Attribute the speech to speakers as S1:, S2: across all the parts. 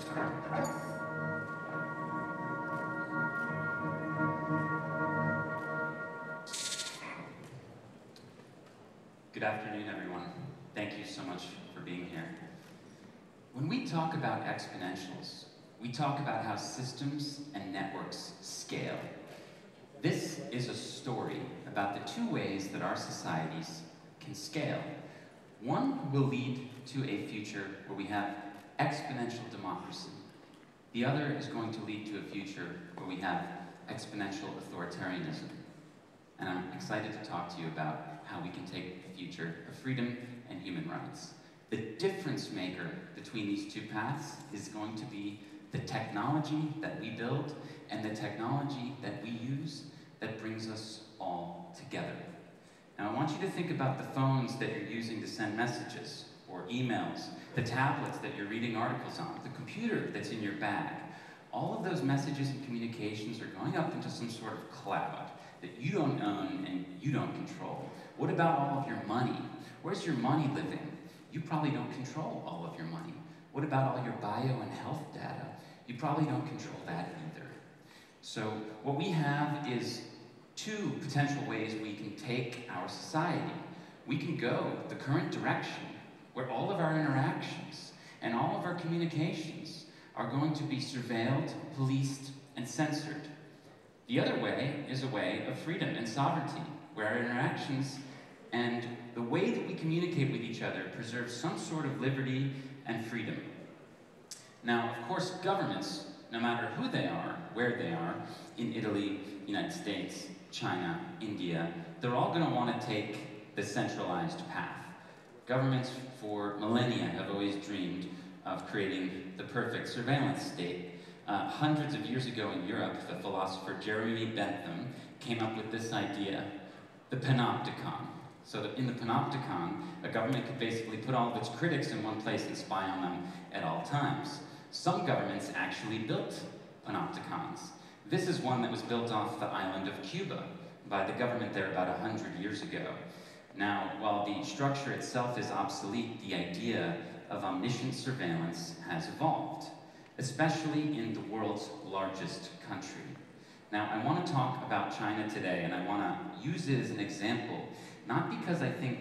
S1: Good afternoon, everyone. Thank you so much for being here. When we talk about exponentials, we talk about how systems and networks scale. This is a story about the two ways that our societies can scale. One will lead to a future where we have exponential democracy. The other is going to lead to a future where we have exponential authoritarianism. And I'm excited to talk to you about how we can take the future of freedom and human rights. The difference maker between these two paths is going to be the technology that we build and the technology that we use that brings us all together. Now I want you to think about the phones that you're using to send messages or emails, the tablets that you're reading articles on, the computer that's in your bag. All of those messages and communications are going up into some sort of cloud that you don't own and you don't control. What about all of your money? Where's your money living? You probably don't control all of your money. What about all your bio and health data? You probably don't control that either. So what we have is two potential ways we can take our society. We can go the current direction where all of our interactions and all of our communications are going to be surveilled, policed, and censored. The other way is a way of freedom and sovereignty, where our interactions and the way that we communicate with each other preserve some sort of liberty and freedom. Now, of course, governments, no matter who they are, where they are, in Italy, United States, China, India, they're all going to want to take the centralized path. Governments for millennia have always dreamed of creating the perfect surveillance state. Hundreds of years ago in Europe, the philosopher Jeremy Bentham came up with this idea, the Panopticon. So that in the Panopticon, a government could basically put all of its critics in one place and spy on them at all times. Some governments actually built Panopticons. This is one that was built off the island of Cuba by the government there about 100 years ago. Now, while the structure itself is obsolete, the idea of omniscient surveillance has evolved, especially in the world's largest country. Now, I want to talk about China today, and I want to use it as an example, not because I think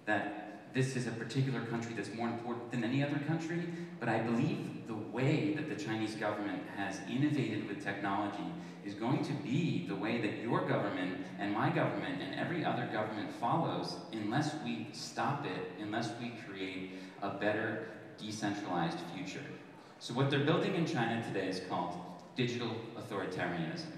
S1: that this is a particular country that's more important than any other country, but I believe the way that the Chinese government has innovated with technology is going to be the way that your government and my government and every other government follows unless we stop it, unless we create a better decentralized future. So what they're building in China today is called digital authoritarianism.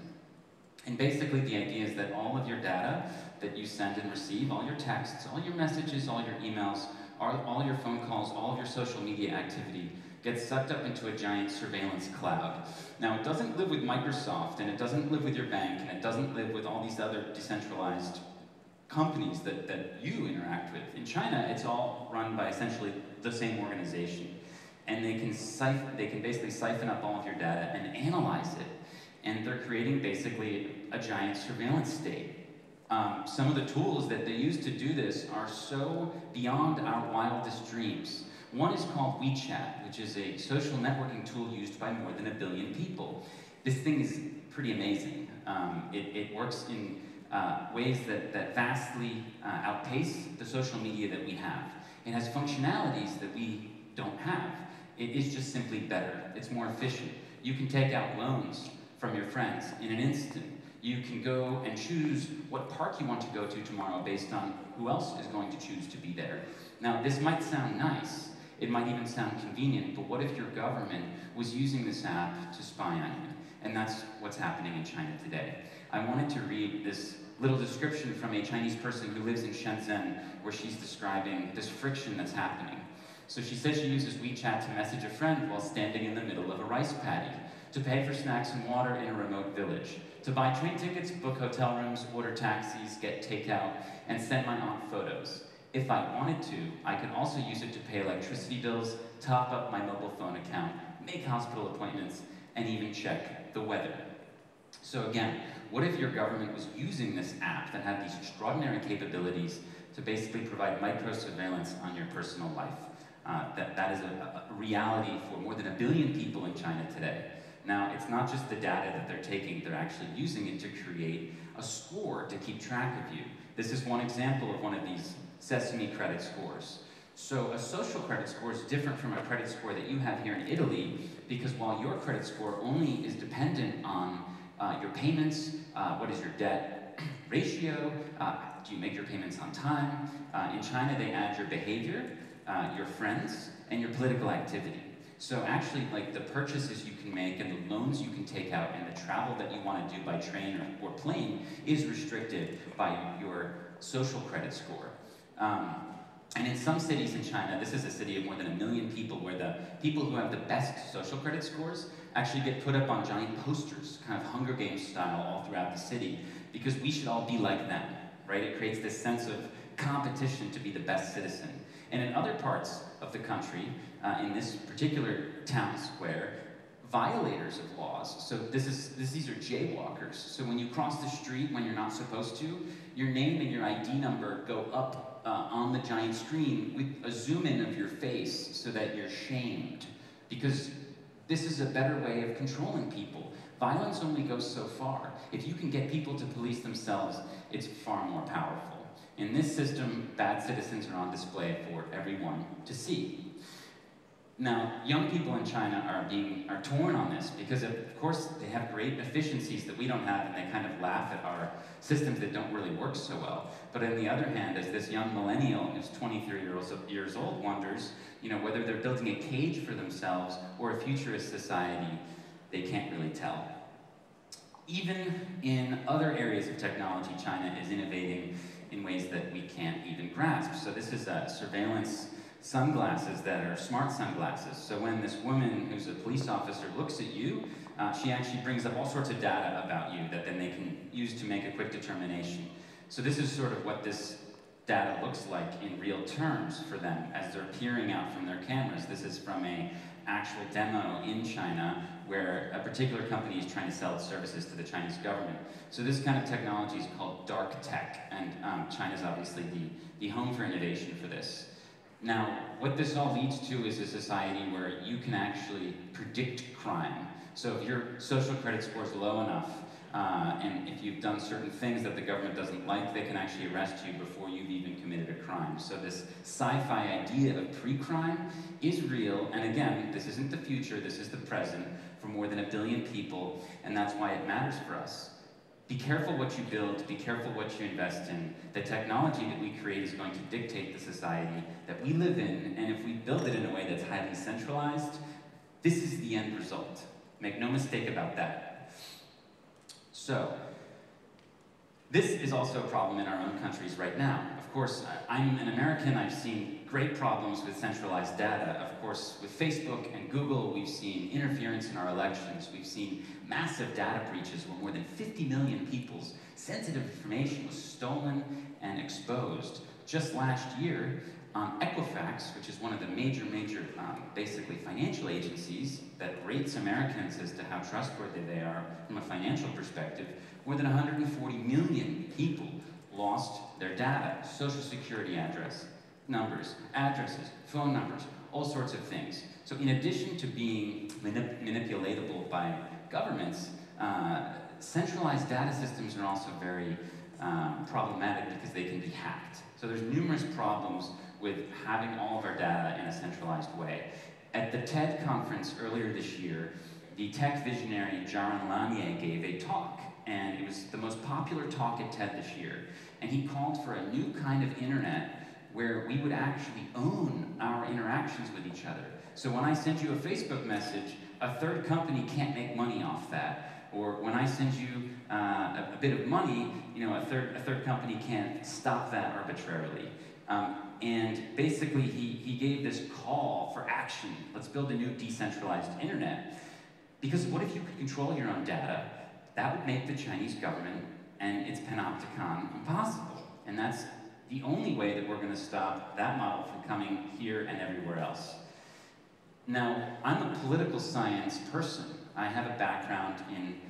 S1: And basically the idea is that all of your data that you send and receive, all your texts, all your messages, all your emails, all your phone calls, all of your social media activity gets sucked up into a giant surveillance cloud. Now it doesn't live with Microsoft, and it doesn't live with your bank, and it doesn't live with all these other decentralized companies that you interact with. In China, it's all run by essentially the same organization. And they can basically siphon up all of your data and analyze it. And they're creating basically a giant surveillance state. Some of the tools that they use to do this are so beyond our wildest dreams. One is called Wechat, which is a social networking tool used by more than 1 billion people. This thing is pretty amazing. It works in ways that vastly outpace the social media that we have. It has functionalities that we don't have. It is just simply better. It's more efficient. You can take out loans from your friends in an instant. You can go and choose what park you want to go to tomorrow based on who else is going to choose to be there. Now, this might sound nice. It might even sound convenient, but what if your government was using this app to spy on you? And that's what's happening in China today. I wanted to read this little description from a Chinese person who lives in Shenzhen, where she's describing this friction that's happening. So she says she uses Wechat to message a friend while standing in the middle of a rice paddy, to pay for snacks and water in a remote village, to buy train tickets, book hotel rooms, order taxis, get takeout, and send my aunt photos. If I wanted to, I could also use it to pay electricity bills, top up my mobile phone account, make hospital appointments, and even check the weather. So again, what if your government was using this app that had these extraordinary capabilities to basically provide micro-surveillance on your personal life? That is a reality for more than 1 billion people in China today. Now, it's not just the data that they're taking, they're actually using it to create a score to keep track of you. This is one example of one of these Sesame credit scores. So a social credit score is different from a credit score that you have here in Italy, because while your credit score only is dependent on your payments, what is your debt ratio, do you make your payments on time? In China, they add your behavior, your friends, and your political activity. So actually, like, the purchases you can make and the loans you can take out and the travel that you want to do by train or plane is restricted by your social credit score. And in some cities in China, this is a city of more than 1 million people, where the people who have the best social credit scores actually get put up on giant posters, kind of Hunger Games style, all throughout the city, because we should all be like them, right? It creates this sense of competition to be the best citizen. And in other parts of the country, in this particular town square, violators of laws, so these are jaywalkers. So when you cross the street when you're not supposed to, your name and your ID number go up on the giant screen with a zoom in of your face so that you're shamed. Because this is a better way of controlling people. Violence only goes so far. If you can get people to police themselves, it's far more powerful. In this system, bad citizens are on display for everyone to see. Now, young people in China are torn on this because, of course, they have great efficiencies that we don't have, and they kind of laugh at our systems that don't really work so well. But on the other hand, as this young millennial who's 23 years old wonders, whether they're building a cage for themselves or a futurist society, they can't really tell. Even in other areas of technology, China is innovating in ways that we can't even grasp. So this is surveillance sunglasses that are smart sunglasses. So when this woman who's a police officer looks at you, she actually brings up all sorts of data about you that then they can use to make a quick determination. So this is sort of what this data looks like in real terms for them as they're peering out from their cameras. This is from an actual demo in China where a particular company is trying to sell its services to the Chinese government. So this kind of technology is called dark tech, and China's obviously the home for innovation for this. Now, what this all leads to is a society where you can actually predict crime. So if your social credit score is low enough, and if you've done certain things that the government doesn't like, they can actually arrest you before you've even committed a crime. So this sci-fi idea of pre-crime is real, and again, this isn't the future, this is the present for more than 1 billion people, and that's why it matters for us. Be careful what you build, be careful what you invest in. The technology that we create is going to dictate the society that we live in, and if we build it in a way that's highly centralized, this is the end result. Make no mistake about that. So, this is also a problem in our own countries right now. Of course, I'm an American, I've seen great problems with centralized data. Of course, with Facebook and Google, we've seen interference in our elections. We've seen massive data breaches where more than 50 million people's sensitive information was stolen and exposed. Just last year, Equifax, which is one of the major basically financial agencies that rates Americans as to how trustworthy they are from a financial perspective, more than 140 million people lost their data, social security numbers, addresses, phone numbers, all sorts of things. So in addition to being manipulatable by governments, centralized data systems are also very problematic because they can be hacked. So there's numerous problems with having all of our data in a centralized way. At the TED conference earlier this year, the tech visionary Jaron Lanier gave a talk, and it was the most popular talk at TED this year. And he called for a new kind of internet where we would actually own our interactions with each other. So when I send you a Facebook message, a third company can't make money off that. Or when I send you a bit of money, a third company can't stop that arbitrarily. And basically, he gave this call for action. Let's build a new decentralized internet. Because what if you could control your own data? That would make the Chinese government and its Panopticon impossible. And that's the only way that we're going to stop that model from coming here and everywhere else. Now, I'm a political science person. I have a background in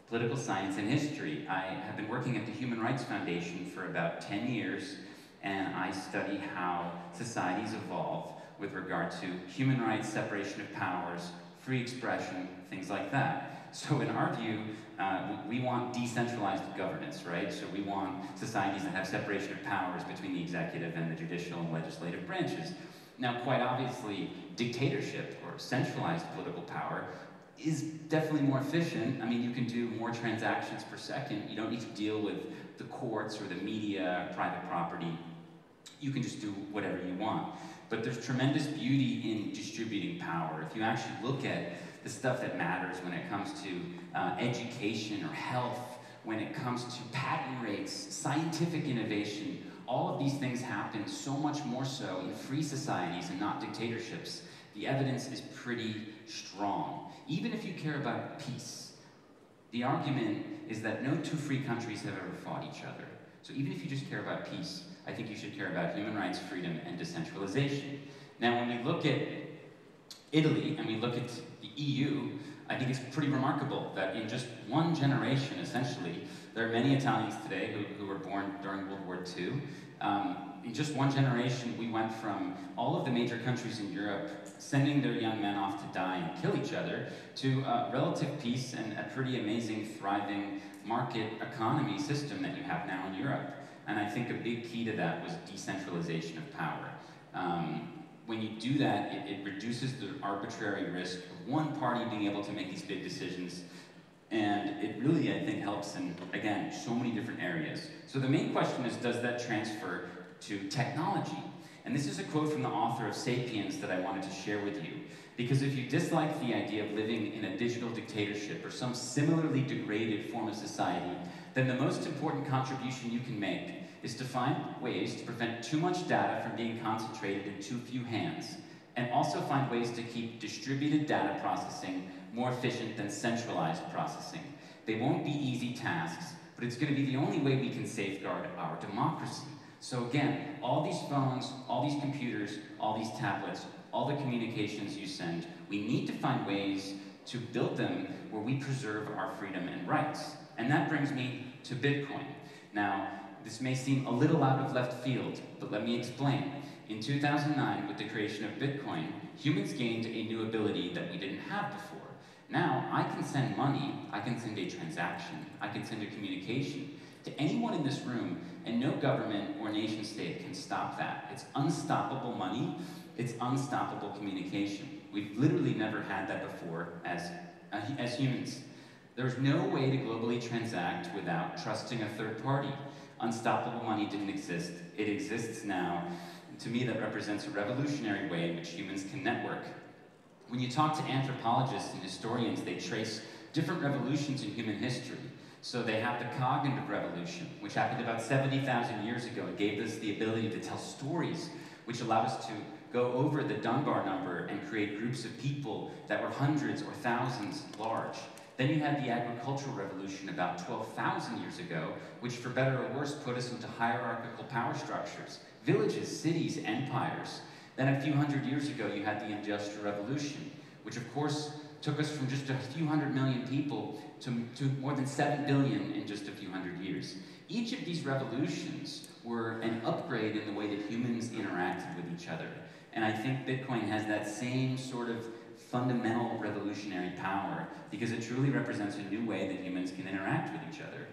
S1: political science and history. I have been working at the Human Rights Foundation for about 10 years, and I study how societies evolve with regard to human rights, separation of powers, free expression, things like that. So in our view, we want decentralized governance, right? So we want societies that have separation of powers between the executive and the judicial and legislative branches. Now, quite obviously, dictatorship or centralized political power is definitely more efficient. I mean, you can do more transactions per second. You don't need to deal with the courts or the media, private property. You can just do whatever you want. But there's tremendous beauty in distributing power. If you actually look at the stuff that matters when it comes to education or health, when it comes to patent rates, scientific innovation, all of these things happen so much more so in free societies and not dictatorships. The evidence is pretty strong. Even if you care about peace, the argument is that no two free countries have ever fought each other. So even if you just care about peace, I think you should care about human rights, freedom, and decentralization. Now, when we look at Italy and we look at the EU, I think it's pretty remarkable that in just one generation, essentially, there are many Italians today who were born during World War II. In just one generation, we went from all of the major countries in Europe sending their young men off to die and kill each other to relative peace and a pretty amazing, thriving market economy system that you have now in Europe. And I think a big key to that was decentralization of power. When you do that, it reduces the arbitrary risk of one party being able to make these big decisions. And it really, I think, helps in, again, so many different areas. So the main question is, does that transfer to technology? And this is a quote from the author of Sapiens that I wanted to share with you. Because if you dislike the idea of living in a digital dictatorship or some similarly degraded form of society, then the most important contribution you can make is to find ways to prevent too much data from being concentrated in too few hands, and also find ways to keep distributed data processing more efficient than centralized processing. They won't be easy tasks, but it's going to be the only way we can safeguard our democracy. So again, all these phones, all these computers, all these tablets, all the communications you send, we need to find ways to build them where we preserve our freedom and rights. And that brings me to Bitcoin. Now, this may seem a little out of left field, but let me explain. In 2009, with the creation of Bitcoin, humans gained a new ability that we didn't have before. Now, I can send money, I can send a transaction, I can send a communication to anyone in this room, and no government or nation state can stop that. It's unstoppable money, it's unstoppable communication. We've literally never had that before as humans. There's no way to globally transact without trusting a third party. Unstoppable money didn't exist. It exists now. And to me, that represents a revolutionary way in which humans can network. When you talk to anthropologists and historians, they trace different revolutions in human history. So they have the cognitive revolution, which happened about 70,000 years ago. It gave us the ability to tell stories, which allowed us to go over the Dunbar number and create groups of people that were hundreds or thousands large. Then you had the agricultural revolution about 12,000 years ago, which for better or worse put us into hierarchical power structures, villages, cities, empires. Then a few hundred years ago you had the Industrial Revolution, which of course took us from just a few 100 million people to more than 7 billion in just a few hundred years. Each of these revolutions were an upgrade in the way that humans interacted with each other. And I think Bitcoin has that same sort of fundamental revolutionary power because it truly represents a new way that humans can interact with each other.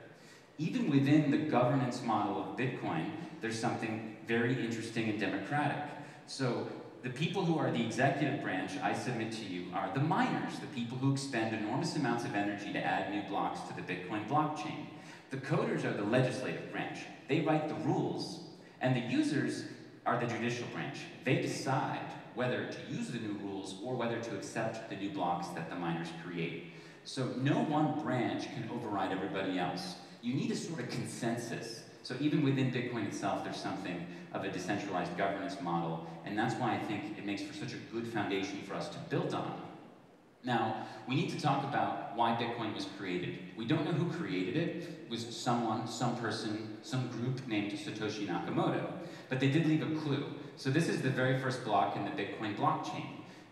S1: Even within the governance model of Bitcoin, there's something very interesting and democratic. So the people who are the executive branch, I submit to you, are the miners, the people who expend enormous amounts of energy to add new blocks to the Bitcoin blockchain. The coders are the legislative branch. They write the rules, and the users are the judicial branch. They decide whether to use the new rules or whether to accept the new blocks that the miners create. So no one branch can override everybody else. You need a sort of consensus. So even within Bitcoin itself, there's something of a decentralized governance model, and that's why I think it makes for such a good foundation for us to build on. Now, we need to talk about why Bitcoin was created. We don't know who created it. It was someone, some person, some group named Satoshi Nakamoto. But they did leave a clue. So this is the very first block in the Bitcoin blockchain.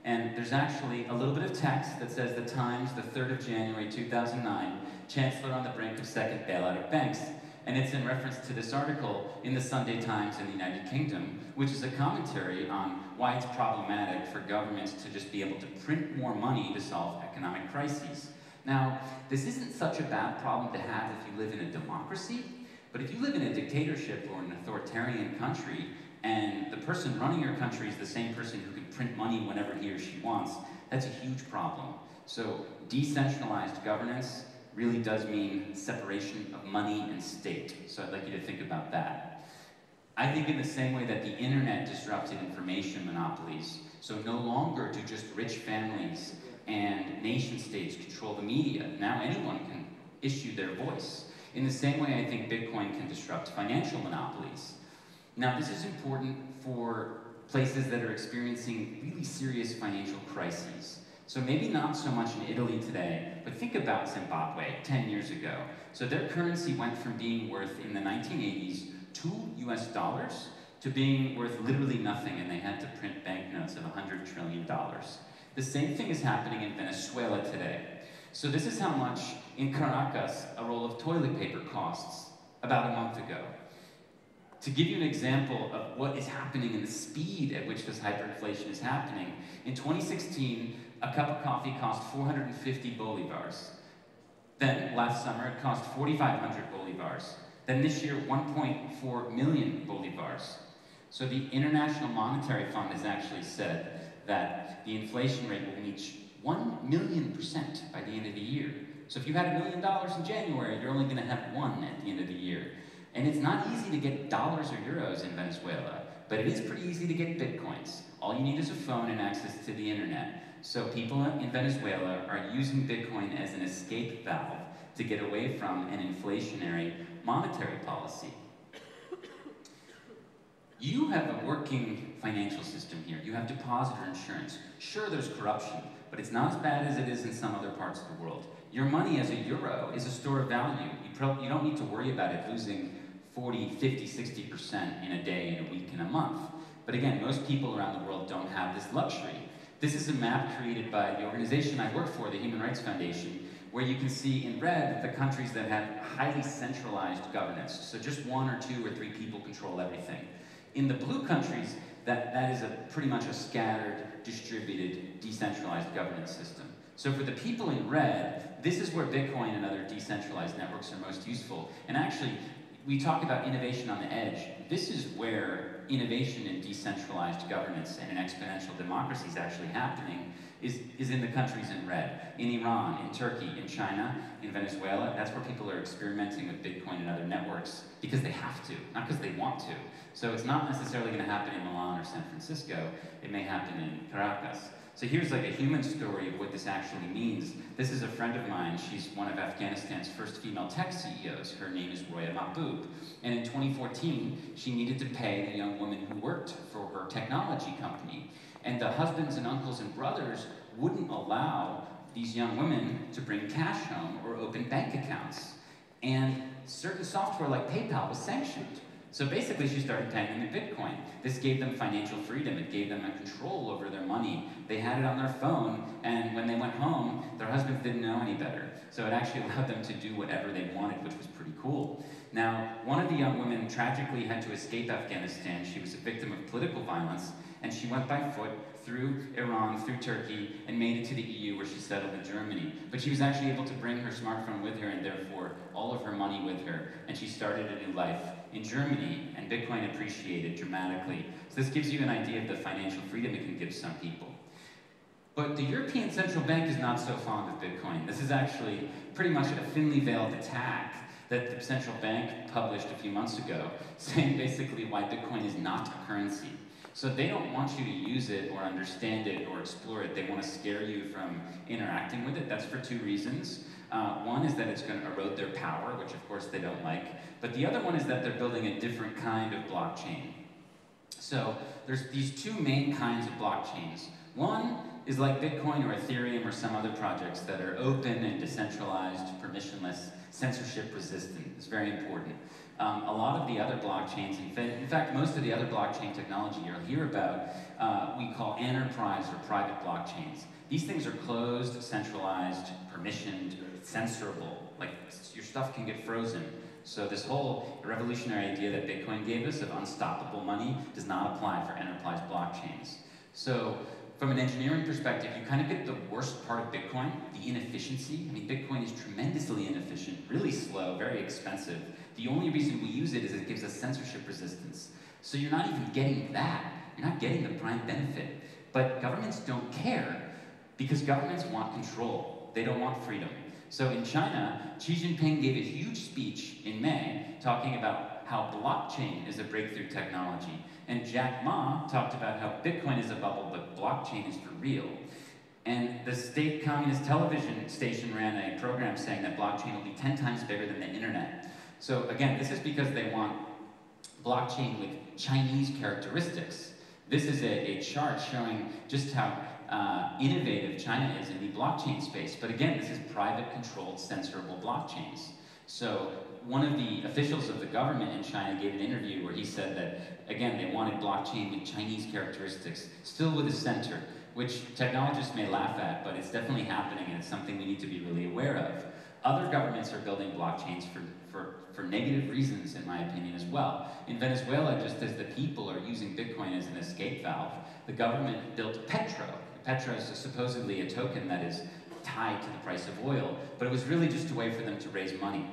S1: And there's actually a little bit of text that says the Times, the 3rd of January, 2009, Chancellor on the brink of second bailout of banks. And it's in reference to this article in the Sunday Times in the United Kingdom, which is a commentary on why it's problematic for governments to just be able to print more money to solve economic crises. Now, this isn't such a bad problem to have if you live in a democracy, but if you live in a dictatorship or an authoritarian country, and the person running your country is the same person who can print money whenever he or she wants, that's a huge problem. So decentralized governance really does mean separation of money and state. So I'd like you to think about that. I think in the same way that the internet disrupted information monopolies, so no longer do just rich families and nation states control the media. Now anyone can issue their voice. In the same way, I think Bitcoin can disrupt financial monopolies. Now, this is important for places that are experiencing really serious financial crises. So maybe not so much in Italy today, but think about Zimbabwe 10 years ago. So their currency went from being worth, in the 1980s, $2 to being worth literally nothing, and they had to print banknotes of $100 trillion. The same thing is happening in Venezuela today. So this is how much, in Caracas, a roll of toilet paper costs about a month ago. To give you an example of what is happening and the speed at which this hyperinflation is happening, in 2016, a cup of coffee cost 450 bolivars. Then, last summer, it cost 4,500 bolivars. Then this year, 1.4 million bolivars. So the International Monetary Fund has actually said that the inflation rate will reach 1,000,000% by the end of the year. So if you had $1 million in January, you're only going to have 1 at the end of the year. And it's not easy to get dollars or euros in Venezuela, but it is pretty easy to get bitcoins. All you need is a phone and access to the internet. So people in Venezuela are using Bitcoin as an escape valve to get away from an inflationary monetary policy. You have a working financial system here. You have depositor insurance. Sure, there's corruption, but it's not as bad as it is in some other parts of the world. Your money as a euro is a store of value. You don't need to worry about it losing 40, 50, 60% in a day, in a week, in a month. But again, most people around the world don't have this luxury. This is a map created by the organization I work for, the Human Rights Foundation, where you can see in red the countries that have highly centralized governance. So just 1 or 2 or 3 people control everything. In the blue countries, that is pretty much a scattered, distributed, decentralized governance system. So for the people in red, this is where Bitcoin and other decentralized networks are most useful. And actually, we talk about innovation on the edge. This is where innovation in decentralized governance and in exponential democracy is actually happening, is in the countries in red. In Iran, in Turkey, in China, in Venezuela, that's where people are experimenting with Bitcoin and other networks because they have to, not because they want to. So it's not necessarily going to happen in Milan or San Francisco. It may happen in Caracas. So here's like a human story of what this actually means. This is a friend of mine. She's one of Afghanistan's first female tech CEOs. Her name is Roya Mahboub. And in 2014, she needed to pay the young woman who worked for her technology company. And the husbands and uncles and brothers wouldn't allow these young women to bring cash home or open bank accounts. And certain software like PayPal was sanctioned. So basically, she started paying them in Bitcoin. This gave them financial freedom. It gave them a control over their money. They had it on their phone, and when they went home, their husbands didn't know any better. So it actually allowed them to do whatever they wanted, which was pretty cool. Now, one of the young women tragically had to escape Afghanistan. She was a victim of political violence, and she went by foot through Iran, through Turkey, and made it to the EU, where she settled in Germany. But she was actually able to bring her smartphone with her, and therefore all of her money with her, and she started a new life in Germany, and Bitcoin appreciated dramatically. So this gives you an idea of the financial freedom it can give some people. But the European Central Bank is not so fond of Bitcoin. This is actually pretty much a thinly veiled attack that the central bank published a few months ago, saying basically why Bitcoin is not a currency. So they don't want you to use it or understand it or explore it. They want to scare you from interacting with it. That's for 2 reasons. One is that it's going to erode their power, which of course they don't like. But the other one is that they're building a different kind of blockchain. So there's these 2 main kinds of blockchains. One is like Bitcoin or Ethereum or some other projects that are open and decentralized, permissionless, censorship resistant. It's very important. A lot of the other blockchains, in fact, most of the other blockchain technology you'll hear about, we call enterprise or private blockchains. These things are closed, centralized, permissioned, censorable. Like, your stuff can get frozen. So this whole revolutionary idea that Bitcoin gave us of unstoppable money does not apply for enterprise blockchains. So from an engineering perspective, you kind of get the worst part of Bitcoin, the inefficiency. I mean, Bitcoin is tremendously inefficient, really slow, very expensive. The only reason we use it is it gives us censorship resistance. So you're not even getting that. You're not getting the prime benefit. But governments don't care because governments want control. They don't want freedom. So in China, Xi Jinping gave a huge speech in May talking about how blockchain is a breakthrough technology. And Jack Ma talked about how Bitcoin is a bubble, but blockchain is for real. And the state communist television station ran a program saying that blockchain will be 10 times bigger than the internet. So again, this is because they want blockchain with Chinese characteristics. This is a chart showing just how innovative China is in the blockchain space. But again, this is private controlled censorable blockchains. So one of the officials of the government in China gave an interview where he said that, again, they wanted blockchain with Chinese characteristics, still with a center, which technologists may laugh at, but it's definitely happening and it's something we need to be really aware of. Other governments are building blockchains for negative reasons, in my opinion, as well. In Venezuela, just as the people are using Bitcoin as an escape valve, the government built Petro. Petro is supposedly a token that is tied to the price of oil, but it was really just a way for them to raise money.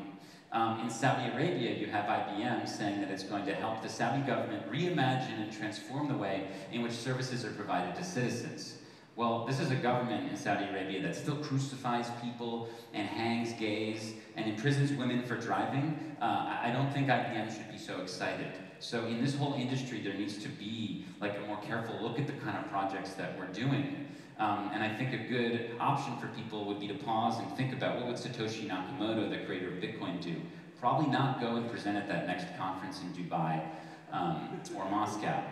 S1: In Saudi Arabia, you have IBM saying that it's going to help the Saudi government reimagine and transform the way in which services are provided to citizens. Well, this is a government in Saudi Arabia that still crucifies people and hangs gays and imprisons women for driving. I don't think IBM should be so excited. So in this whole industry, there needs to be like a more careful look at the kind of projects that we're doing. And I think a good option for people would be to pause and think about what would Satoshi Nakamoto, the creator of Bitcoin, do? Probably not go and present at that next conference in Dubai or Moscow.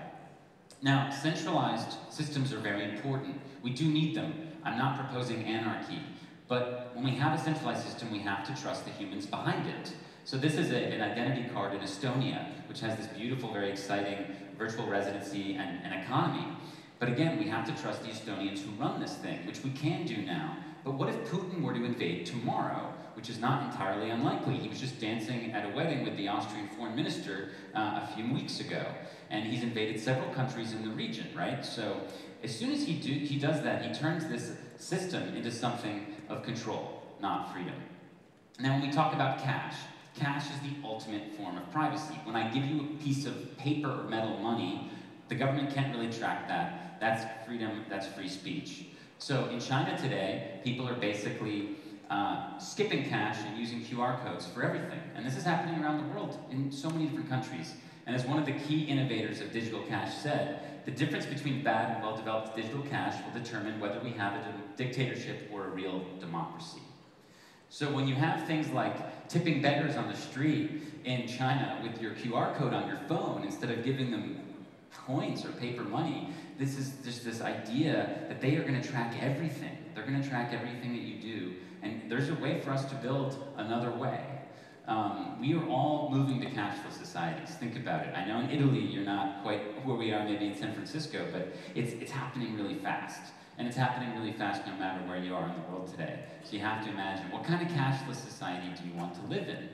S1: Now, centralized systems are very important. We do need them. I'm not proposing anarchy. But when we have a centralized system, we have to trust the humans behind it. So this is an identity card in Estonia, which has this beautiful, very exciting virtual residency and economy. But again, we have to trust the Estonians who run this thing, which we can do now. But what if Putin were to invade tomorrow, which is not entirely unlikely? He was just dancing at a wedding with the Austrian foreign minister a few weeks ago. And he's invaded several countries in the region, right? So as soon as he does that, he turns this system into something of control, not freedom. Now, when we talk about cash is the ultimate form of privacy. When I give you a piece of paper or metal money, the government can't really track that. That's freedom, that's free speech. So in China today, people are basically skipping cash and using QR codes for everything. And this is happening around the world in so many different countries. And as one of the key innovators of digital cash said, the difference between bad and well-developed digital cash will determine whether we have a dictatorship or a real democracy. So when you have things like tipping beggars on the street in China with your QR code on your phone instead of giving them coins or paper money, this is just this idea that they are going to track everything. They're going to track everything that you do. And there's a way for us to build another way. We are all moving to cashless societies. Think about it. I know in Italy you're not quite where we are maybe in San Francisco, but it's happening really fast. And it's happening really fast no matter where you are in the world today. So you have to imagine, what kind of cashless society do you want to live in?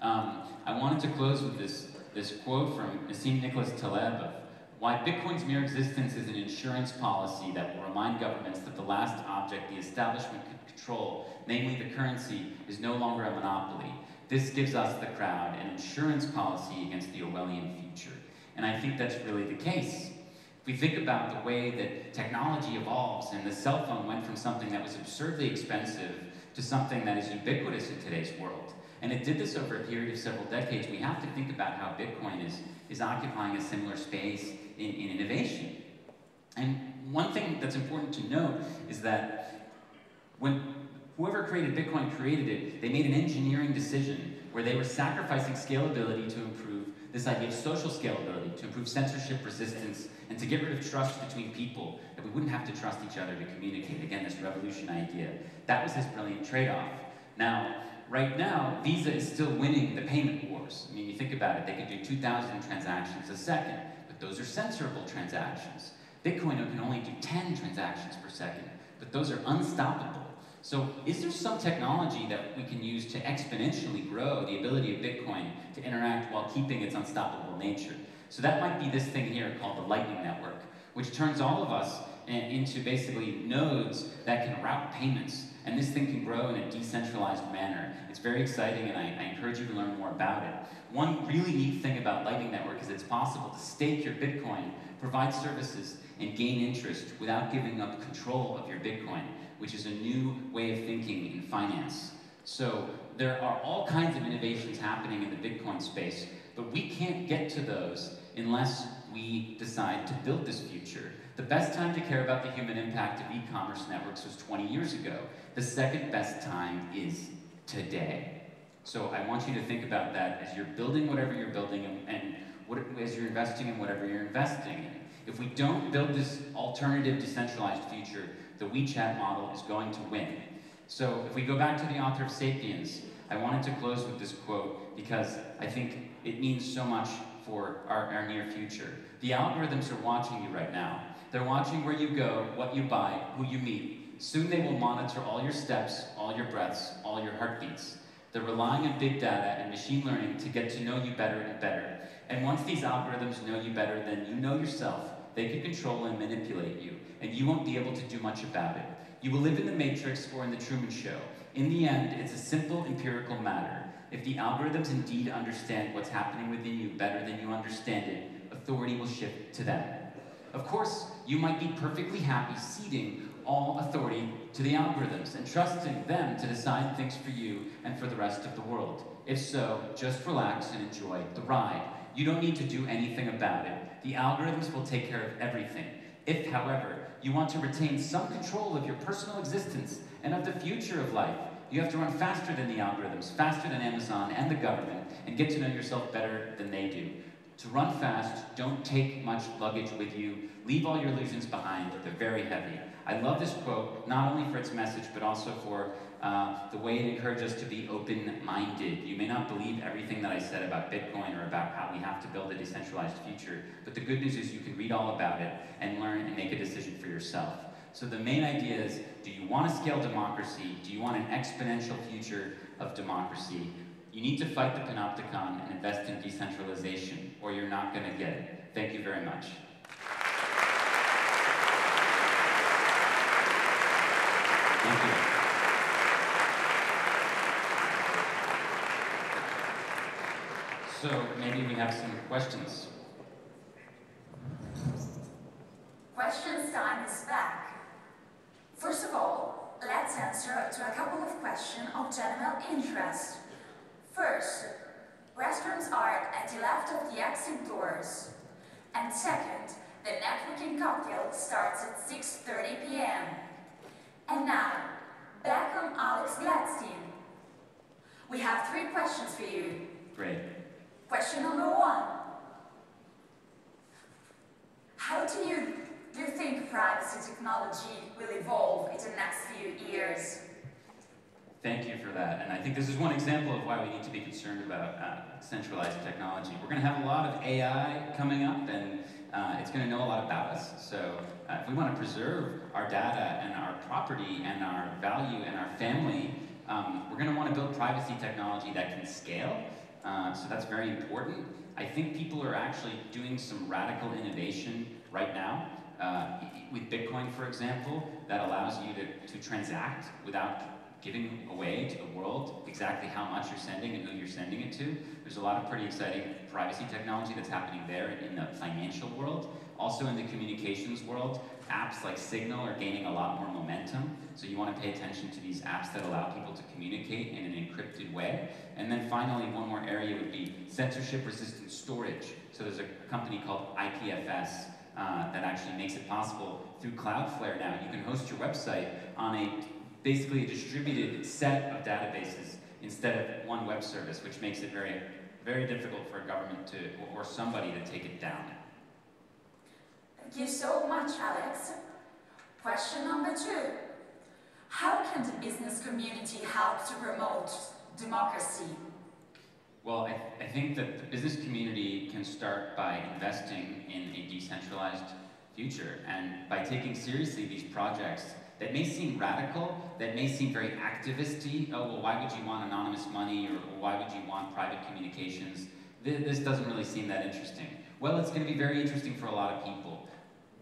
S1: I wanted to close with this quote from Nassim Nicholas Taleb of why Bitcoin's mere existence is an insurance policy that will remind governments that the last object the establishment could control, namely the currency, is no longer a monopoly. This gives us, the crowd, an insurance policy against the Orwellian future. And I think that's really the case. If we think about the way that technology evolves, and the cell phone went from something that was absurdly expensive to something that is ubiquitous in today's world, and it did this over a period of several decades, we have to think about how Bitcoin is occupying a similar space in innovation. And one thing that's important to note is that when whoever created Bitcoin created it, they made an engineering decision where they were sacrificing scalability to improve this idea of social scalability, to improve censorship resistance, and to get rid of trust between people, that we wouldn't have to trust each other to communicate. Again, this revolution idea. That was his brilliant trade-off. Now, right now, Visa is still winning the payment wars. I mean, you think about it, they can do 2,000 transactions a second, but those are censorable transactions. Bitcoin can only do 10 transactions per second, but those are unstoppable. So is there some technology that we can use to exponentially grow the ability of Bitcoin to interact while keeping its unstoppable nature? So that might be this thing here called the Lightning Network, which turns all of us into basically nodes that can route payments. And this thing can grow in a decentralized manner. It's very exciting, and I encourage you to learn more about it. One really neat thing about Lightning Network is it's possible to stake your Bitcoin, provide services, and gain interest without giving up control of your Bitcoin, which is a new way of thinking in finance. So there are all kinds of innovations happening in the Bitcoin space, but we can't get to those unless we decide to build this future. The best time to care about the human impact of e-commerce networks was 20 years ago. The second best time is today. So I want you to think about that as you're building whatever you're building and as you're investing in whatever you're investing in. If we don't build this alternative decentralized future, the Wechat model is going to win. So if we go back to the author of Sapiens, I wanted to close with this quote because I think it means so much for our near future. The algorithms are watching you right now. They're watching where you go, what you buy, who you meet. Soon they will monitor all your steps, all your breaths, all your heartbeats. They're relying on big data and machine learning to get to know you better and better. And once these algorithms know you better than you know yourself, they can control and manipulate you, and you won't be able to do much about it. You will live in the Matrix or in the Truman Show. In the end, it's a simple empirical matter. If the algorithms indeed understand what's happening within you better than you understand it, authority will shift to them. Of course, you might be perfectly happy ceding all authority to the algorithms and trusting them to decide things for you and for the rest of the world. If so, just relax and enjoy the ride. You don't need to do anything about it. The algorithms will take care of everything. If, however, you want to retain some control of your personal existence and of the future of life, you have to run faster than the algorithms, faster than Amazon and the government, and get to know yourself better than they do. To run fast, don't take much luggage with you. Leave all your illusions behind. They're very heavy. I love this quote, not only for its message, but also for the way it encourages us to be open-minded. You may not believe everything that I said about Bitcoin or about how we have to build a decentralized future, but the good news is you can read all about it and learn and make a decision for yourself. So the main idea is, do you want to scale democracy? Do you want an exponential future of democracy? You need to fight the Panopticon and invest in decentralization, or you're not going to get it. Thank you very much. Thank you. So maybe we have some questions.
S2: Questions time is back. First of all, let's answer to a couple of questions of general interest. First, restrooms are at the left of the exit doors. And second, the networking cocktail starts at 6:30 p.m. And now, back on Alex Gladstein. We have 3 questions for you.
S1: Great.
S2: Question number 1. How do you think privacy technology will evolve in the next few years?
S1: Thank you for that. And I think this is one example of why we need to be concerned about centralized technology. We're going to have a lot of AI coming up, and it's going to know a lot about us. So if we want to preserve our data and our property and our value and our family, we're going to want to build privacy technology that can scale. So that's very important. I think people are actually doing some radical innovation right now. With Bitcoin, for example, that allows you to transact without giving away to the world exactly how much you're sending and who you're sending it to. There's a lot of pretty exciting privacy technology that's happening there in the financial world. Also in the communications world, apps like Signal are gaining a lot more momentum. So you want to pay attention to these apps that allow people to communicate in an encrypted way. And then finally, one more area would be censorship-resistant storage. So there's a company called IPFS that actually makes it possible through Cloudflare now. You can host your website on basically a distributed set of databases instead of one web service, which makes it very, very difficult for a government or somebody to take it down.
S2: Thank you so much, Alex. Question number 2. How can the business community help to promote democracy?
S1: Well, I think that the business community can start by investing in a decentralized future, and by taking seriously these projects that may seem radical, that may seem very activist-y. Oh, well, why would you want anonymous money, or why would you want private communications? This doesn't really seem that interesting. Well, it's going to be very interesting for a lot of people.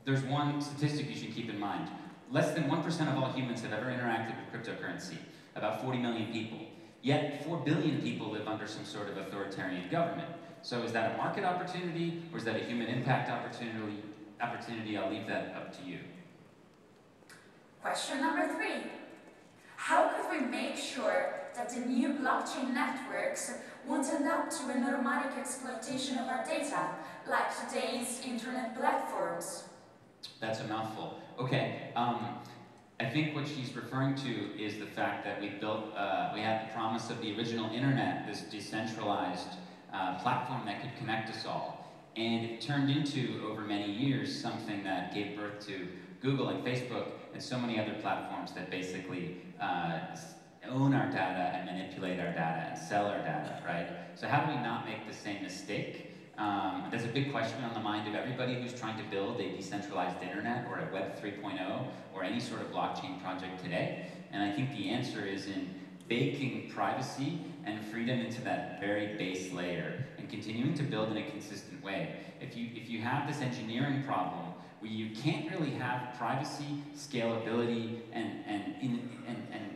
S1: There's one statistic you should keep in mind. Less than 1% of all humans have ever interacted with cryptocurrency, about 40 million people. Yet 4 billion people live under some sort of authoritarian government. So is that a market opportunity, or is that a human impact opportunity? I'll leave that up to you.
S2: Question number 3. How could we make sure that the new blockchain networks won't end up to a nomadic exploitation of our data, like today's internet platforms?
S1: That's a mouthful. Okay, I think what she's referring to is the fact that we had the promise of the original internet, this decentralized platform that could connect us all. And it turned into, over many years, something that gave birth to Google and Facebook and so many other platforms that basically own our data and manipulate our data and sell our data, right? So how do we not make the same mistake? That's a big question on the mind of everybody who's trying to build a decentralized internet or a Web 3.0 or any sort of blockchain project today. And I think the answer is in baking privacy and freedom into that very base layer and continuing to build in a consistent way. If you have this engineering problem where you can't really have privacy, scalability, and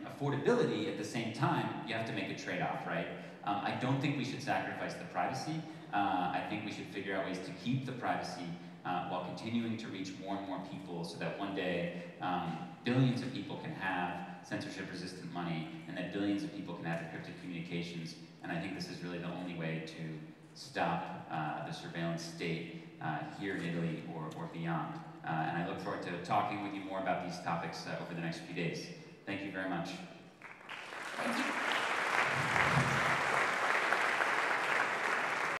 S1: affordability at the same time, you have to make a trade-off, right? I don't think we should sacrifice the privacy. I think we should figure out ways to keep the privacy while continuing to reach more and more people so that one day billions of people can have censorship-resistant money and that billions of people can have encrypted communications. And I think this is really the only way to stop the surveillance state here in Italy or beyond. And I look forward to talking with you more about these topics over the next few days. Thank you very much.
S2: Thank you.